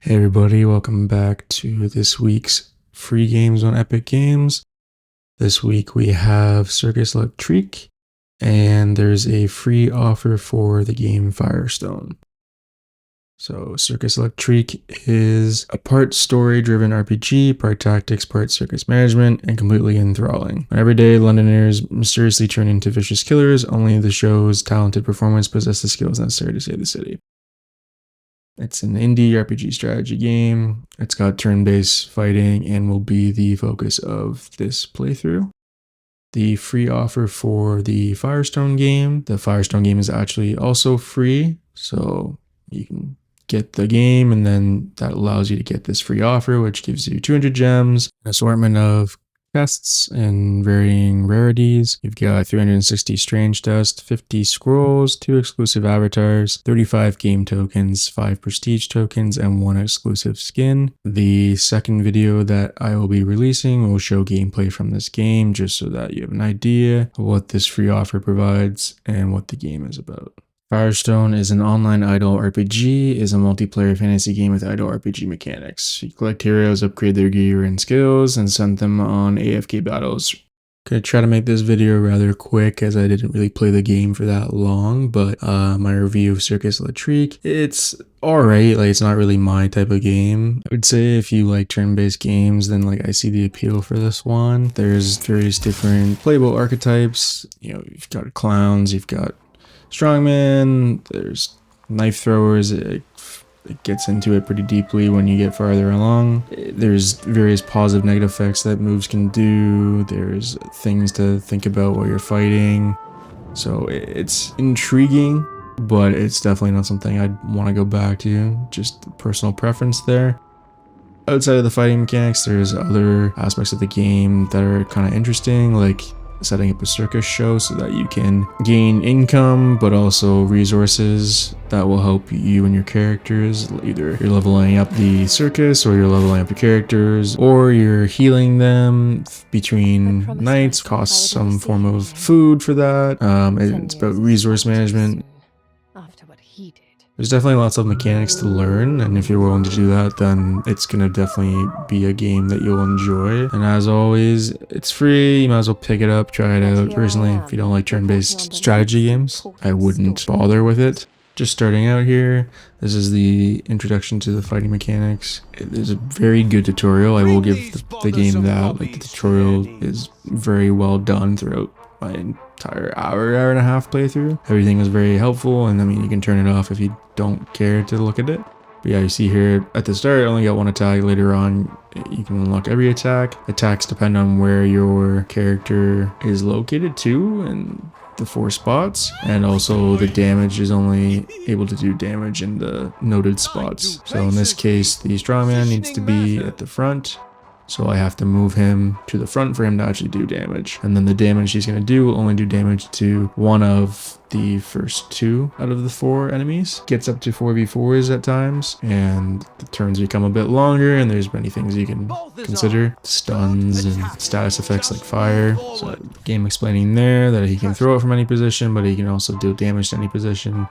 Hey everybody, welcome back to this week's free games on Epic Games. This week we have Circus Electrique, and there's a free offer for the game Firestone. So Circus Electrique is a part story-driven RPG, part tactics, part circus management, and completely enthralling. Every day, Londoners mysteriously turn into vicious killers. Only the show's talented performers possess the skills necessary to save the city. It's an indie RPG strategy game. It's got turn-based fighting and will be the focus of this playthrough. The free offer for the Firestone game. The Firestone game is actually also free, so you can get the game and then that allows you to get this free offer, which gives you 200 gems, an assortment of quests and varying rarities. You've got 360 strange dust, 50 scrolls, 2 exclusive avatars, 35 game tokens, 5 prestige tokens, and 1 exclusive skin. The second video that I will be releasing will show gameplay from this game just so that you have an idea of what this free offer provides and what the game is about. Firestone is an online idle RPG, is a multiplayer fantasy game with idle RPG mechanics. You collect heroes, upgrade their gear and skills, and send them on AFK battles. Gonna try to make this video rather quick as I didn't really play the game for that long, but my review of Circus Electrique, it's alright, like it's not really my type of game. I would say if you like turn-based games, then like I see the appeal for this one. There's various different playable archetypes, you've got clowns, you've got strongman, there's knife throwers. It gets into it pretty deeply when you get farther along. There's various positive negative effects that moves can do. There's things to think about while you're fighting. So it's intriguing, but it's definitely not something I'd want to go back to. Just personal preference there. Outside of the fighting mechanics, there's other aspects of the game that are kind of interesting, like setting up a circus show so that you can gain income but also resources that will help you and your characters. Either you're leveling up the circus or you're leveling up your characters or you're healing them between nights. Costs some form of food for that. It's about resource management. There's definitely lots of mechanics to learn, and if you're willing to do that, then it's gonna definitely be a game that you'll enjoy. And as always, it's free, you might as well pick it up, try it out. Personally, if you don't like turn-based strategy games, I wouldn't bother with it. Just starting out here, this is the introduction to the fighting mechanics. There's a very good tutorial. I will give the game that. Like, the tutorial is very well done throughout my entire hour and a half playthrough. Everything was very helpful, and I mean, you can turn it off if you don't care to look at it. But yeah, you see here at the start I only got 1 attack. Later on you can unlock every attack. Attacks depend on where your character is located too, and the 4 spots, and also the damage is only able to do damage in the noted spots. So in this case, the strongman needs to be at the front, so I have to move him to the front for him to actually do damage. And then the damage he's going to do will only do damage to one of the first 2 out of the 4 enemies. Gets up to 4v4s at times, and the turns become a bit longer, and there's many things you can consider. Stuns and status effects like fire. So game explaining there that he can throw it from any position, but he can also do damage to any position.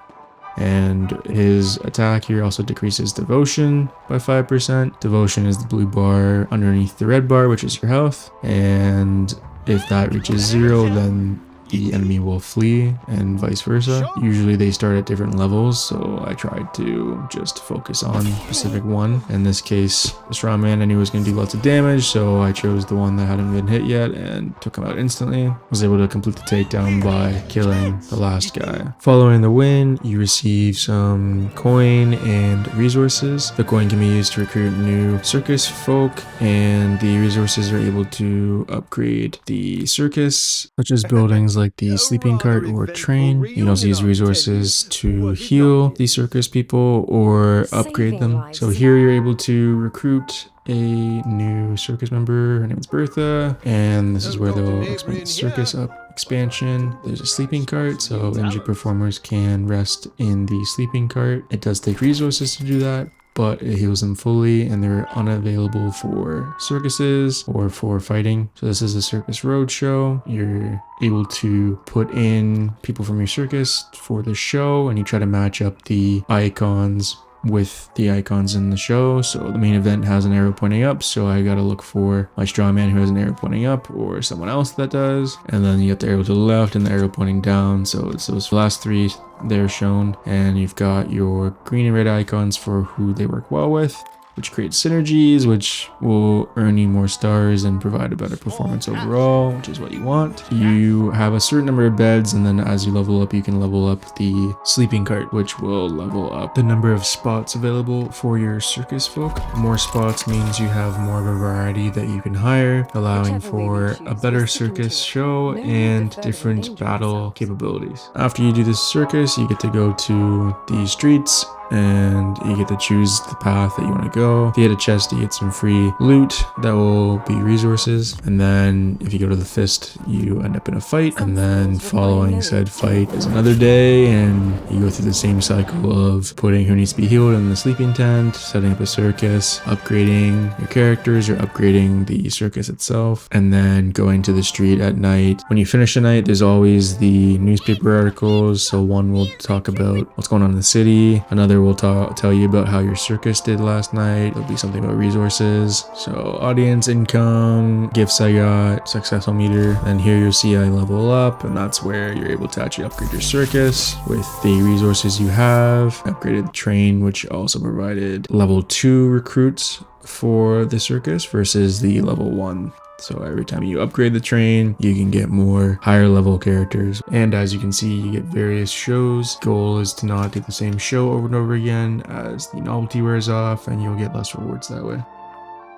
And his attack here also decreases devotion by 5%. Devotion is the blue bar underneath the red bar, which is your health. And if that reaches 0, then the enemy will flee, and vice versa. Usually they start at different levels, so I tried to just focus on a specific one. In this case, the strongman, I knew was going to do lots of damage, so I chose the one that hadn't been hit yet and took him out instantly. Was able to complete the takedown by killing the last guy. Following the win, you receive some coin and resources. The coin can be used to recruit new circus folk, and the resources are able to upgrade the circus, such as buildings like the sleeping cart or train. You can also use resources to heal the circus people or upgrade them. So here you're able to recruit a new circus member. Her name is Bertha, and this is where they'll explain the circus expansion. There's a sleeping cart, so injured performers can rest in the sleeping cart. It does take resources to do that, but it heals them fully, and they're unavailable for circuses or for fighting. So this is a circus roadshow. You're able to put in people from your circus for the show, and you try to match up the icons with the icons in the show. So the main event has an arrow pointing up, so I gotta look for my strongman who has an arrow pointing up, or someone else that does. And then you have the arrow to the left and the arrow pointing down. So it's those last three there shown, and you've got your green and red icons for who they work well with, which creates synergies, which will earn you more stars and provide a better performance overall, which is what you want. You have a certain number of beds, and then as you level up, you can level up the sleeping cart, which will level up the number of spots available for your circus folk. More spots means you have more of a variety that you can hire, allowing for a better circus show and different battle capabilities. After you do this circus, you get to go to the streets, and you get to choose the path that you want to go. If you hit a chest, you get some free loot that will be resources, and then if you go to the fist, you end up in a fight, and then following said fight is another day, and you go through the same cycle of putting who needs to be healed in the sleeping tent, setting up a circus, upgrading your characters or upgrading the circus itself, and then going to the street at night. When you finish the night, there's always the newspaper articles. So one will talk about what's going on in the city, another will tell you about how your circus did last night. There'll be something about resources, so audience, income, gifts I got, successful meter. And here you'll see I level up, and that's where you're able to actually upgrade your circus with the resources you have. Upgraded the train, which also provided level 2 recruits for the circus versus the level 1. So every time you upgrade the train, you can get more higher level characters. And as you can see, you get various shows. Goal is to not do the same show over and over again as the novelty wears off, and you'll get less rewards that way.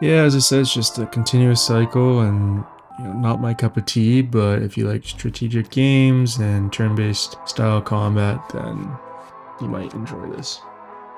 Yeah, as I said, it's just a continuous cycle, and not my cup of tea, but if you like strategic games and turn-based style combat, then you might enjoy this.